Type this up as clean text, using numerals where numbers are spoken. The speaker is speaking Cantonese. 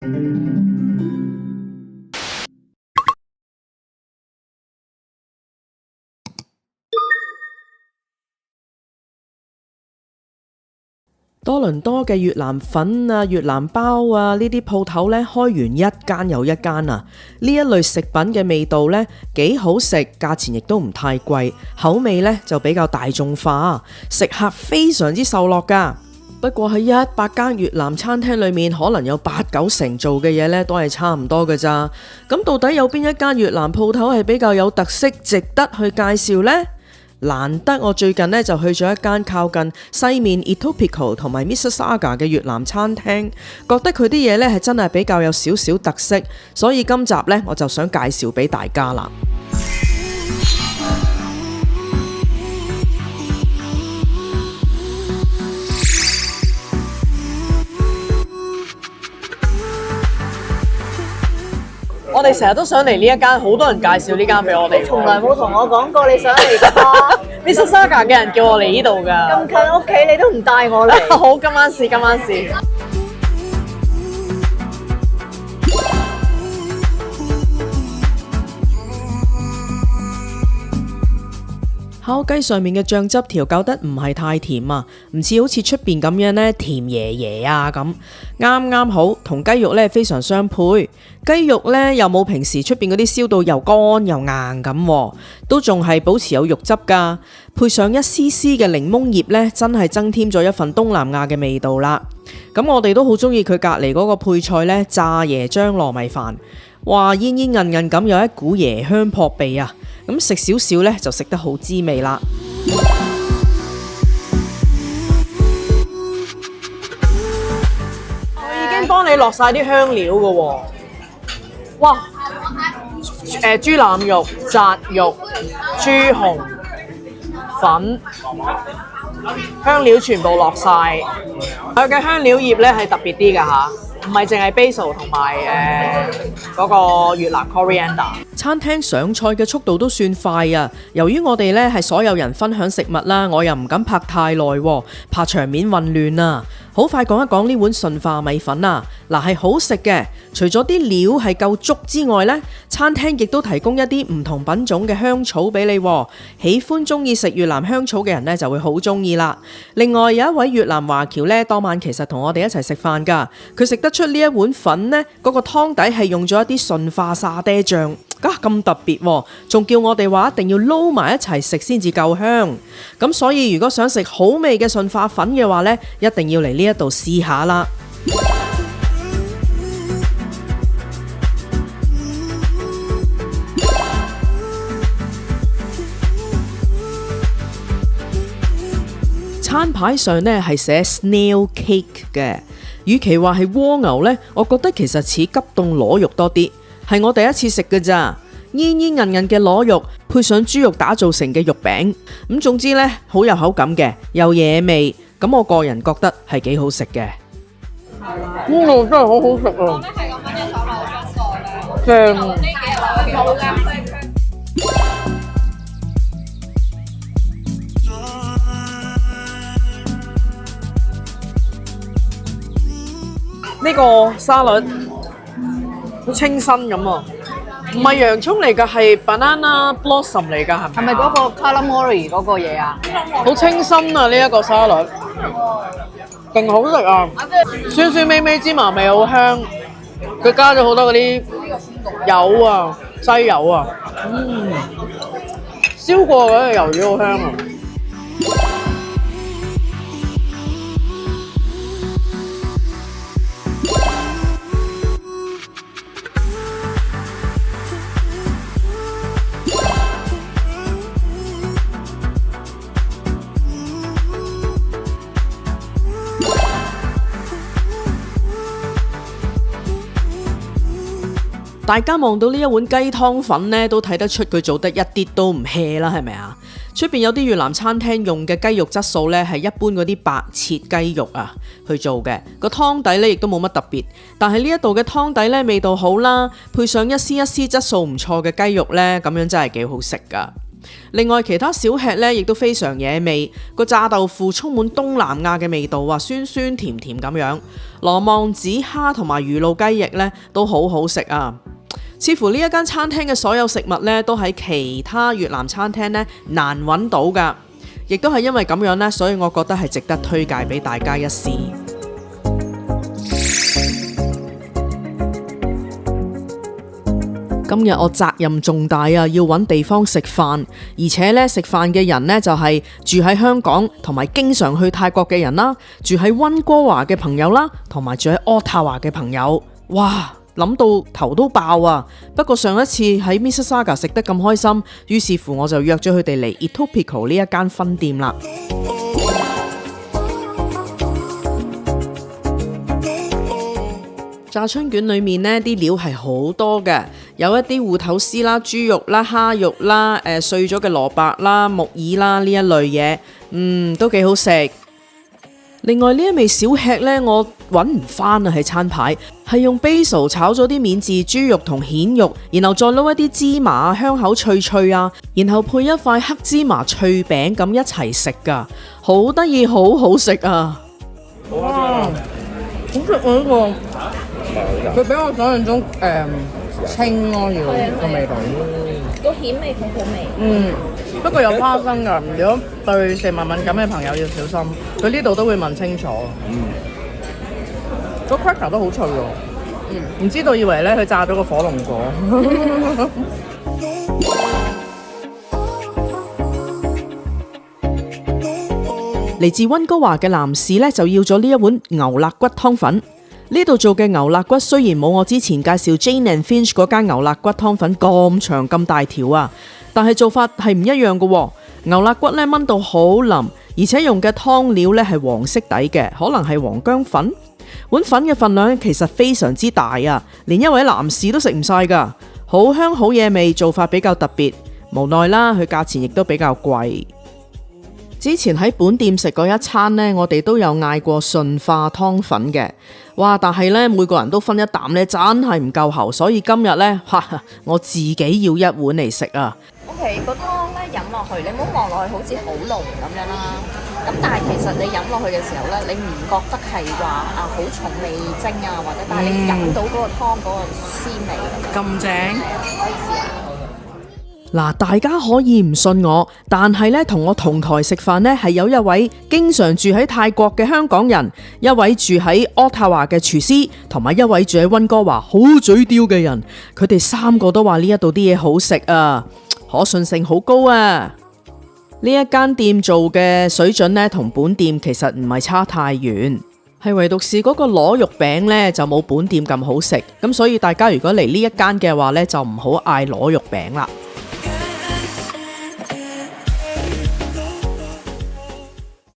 多倫多嘅越南粉啊、越南包啊呢啲鋪頭呢，開完一間又一間啊。呢一類食品嘅味道呢，幾好食，價錢亦都唔太貴，口味呢就比較大眾化，食客非常之受落噶。不過喺100間越南餐廳裏面，可能有8-9成做嘅嘢呢都係差唔多㗎咋。咁到底有邊一間越南鋪頭係比較有特色，值得去介紹呢？難得我最近呢就去咗一間靠近西面 Etobicoke 同埋 Mississauga 嘅越南餐廳，覺得佢啲嘢呢係真係比較有少少特色，所以今集呢我就想介紹俾大家啦。我哋成日都想嚟呢一間，好多人介紹呢間俾我哋。從來冇同我講過你想嚟㗎。Mississauga 嘅人叫我嚟呢度㗎。咁近屋企你都唔帶我嚟。好，今晚試。烤雞上面嘅醬汁調校得唔係太甜啊，唔似好似出邊咁樣呢甜爺爺啊咁，啱啱好，同雞肉呢非常相配。雞肉呢又冇平時出邊嗰啲燒到又乾又硬咁，都仲係保持有肉汁噶，配上一絲絲嘅檸檬葉呢，真係增添咗一份東南亞嘅味道啦。咁我哋都好中意佢隔離嗰個配菜呢，炸椰漿糯米飯，哇，煙煙韌韌咁，有一股椰香撲鼻啊！咁食少少呢，就食得好滋味啦。我已經幫你落晒啲香料㗎喎，哇！豬腩肉、扎肉、豬紅粉，香料全部落晒。佢嘅香料葉呢係特別啲㗎吓。唔係淨係 basil 同埋嗰個越南 coriander。餐廳上菜嘅速度都算快啊！由於我哋呢係所有人分享食物啦，我又唔敢拍太耐，怕場面混亂啊！好快講一講呢碗順化米粉啊！嗱，係好食嘅，除咗啲料係夠足之外呢，餐廳亦都提供一啲唔同品種嘅香草俾你。喜歡中意食越南香草嘅人呢，就會好中意啦。另外有一位越南華僑呢，當晚其實同我哋一齊食飯㗎，佢食得出呢一碗粉呢，嗰個湯底係用咗一啲順化沙爹醬。咁特別，仲叫我哋話一定要撈埋一齊食先至夠香。咁所以如果想食好味嘅順化粉嘅話呢，一定要嚟呢一度試下啦。餐牌上呢係寫 snail cake 嘅，與其話係蝸牛呢，我覺得其實似急凍螺肉多啲。係我第一次食㗎咋，煙煙韌韌嘅螺肉配上豬肉打造成嘅肉餅，咁總之呢，好有口感嘅，又惹味，咁我個人覺得係幾好食嘅。蝸牛真係好好食啊！正。呢個沙律好清新咁啊，唔係洋葱嚟㗎，係 banana blossom 嚟㗎，係咪？係咪嗰個 calamari 嗰個嘢啊？好清新啊！呢一個沙律，勁好食啊！酸酸味味芝麻味好香，佢加咗好多嗰啲油啊、雞油啊，燒過嗰個魷魚好香啊！大家望到呢一碗雞湯粉呢，都睇得出佢做得一啲都唔 hea 啦，係咪啊？出邊有啲越南餐廳用嘅雞肉質素呢，係一般嗰啲白切雞肉啊去做嘅，個湯底呢亦都冇乜特別。但係呢一度嘅湯底呢，味道好啦，配上一絲一絲質素唔錯嘅雞肉呢，咁樣真係幾好食噶。另外其他小吃呢，亦都非常惹味。個炸豆腐充滿東南亞嘅味道啊，酸酸甜甜咁樣。羅望子蝦同埋魚露雞翼呢，都好好食啊。似乎呢一間餐廳嘅所有食物呢，都喺其他越南餐廳呢難揾到㗎。亦都係因為咁樣呢，所以我覺得係值得推介俾大家一試。今日我責任重大啊，要揾地方食飯，而且呢，食飯嘅人呢，就係住喺香港同埋經常去泰國嘅人啦，住喺溫哥華嘅朋友啦，同埋住喺渥太華嘅朋友。哇！諗到頭都爆啊！不過上一次喺 Mississauga 食得咁開心，於是乎我就約咗佢哋嚟 Etopical 呢一間分店啦。炸春卷裏面呢啲料係好多嘅，有一啲芋頭絲啦、豬肉啦、蝦肉啦、碎咗嘅蘿蔔啦、木耳啦呢一類嘢，都幾好食。另外呢一味小吃呢，我揾唔翻啊，係餐牌，係用 basil 炒咗啲免治豬肉同蜆肉，然後再撈一啲芝麻香口脆脆啊，然後配一塊黑芝麻脆餅咁一齊食噶，好得意，好好食啊！哇，好食啊呢個，佢比我想象中清咯，要個味道，個蜆味好好味。不過有花生㗎，如果對食物敏感嘅朋友要小心。佢呢度都會問清楚。個 cracker 都好脆喎。唔知道以為咧佢炸咗個火龍果。嚟自溫哥華嘅男士咧就要咗呢一碗牛肋骨湯粉。呢度做嘅牛肋骨雖然冇我之前介紹 Jane and Finch 嗰間牛肋骨湯粉咁長咁大條啊，但係做法係唔一樣嘅喎。牛肋骨咧炆到好腍，而且用嘅湯料咧係黃色底嘅，可能係黃薑粉。碗粉嘅份量其實非常之大啊，連一位男士都食唔晒㗎。好香好嘢味，做法比較特別，無奈啦，佢價錢亦都比較貴。之前喺本店食過一餐呢，我哋都有嗌過順化湯粉嘅，哇！但係呢，每個人都分一啖呢，真係唔夠喉，所以今日呢，我自己要一碗嚟食啊。OK， 個湯咧飲落去，你唔好望落去好似好濃咁樣啦。咁但係其實你飲落去嘅時候咧，你唔覺得係話好重味精啊，或者但係你飲到嗰個湯嗰個鮮味咁正，可以試下。嗱，大家可以唔信我，但係咧同我同台食飯呢，係有一位經常住喺泰國嘅香港人，一位住喺渥太華嘅廚師，同埋一位住喺溫哥華好嘴刁嘅人，佢哋三個都話呢一度啲嘢好食啊，可信性好高啊！呢一間店做嘅水準呢，同本店其實唔係差太遠，係唯獨是嗰個螺肉餅呢，就冇本店咁好食，咁所以大家如果嚟呢一間嘅話呢，就唔好嗌螺肉餅啦。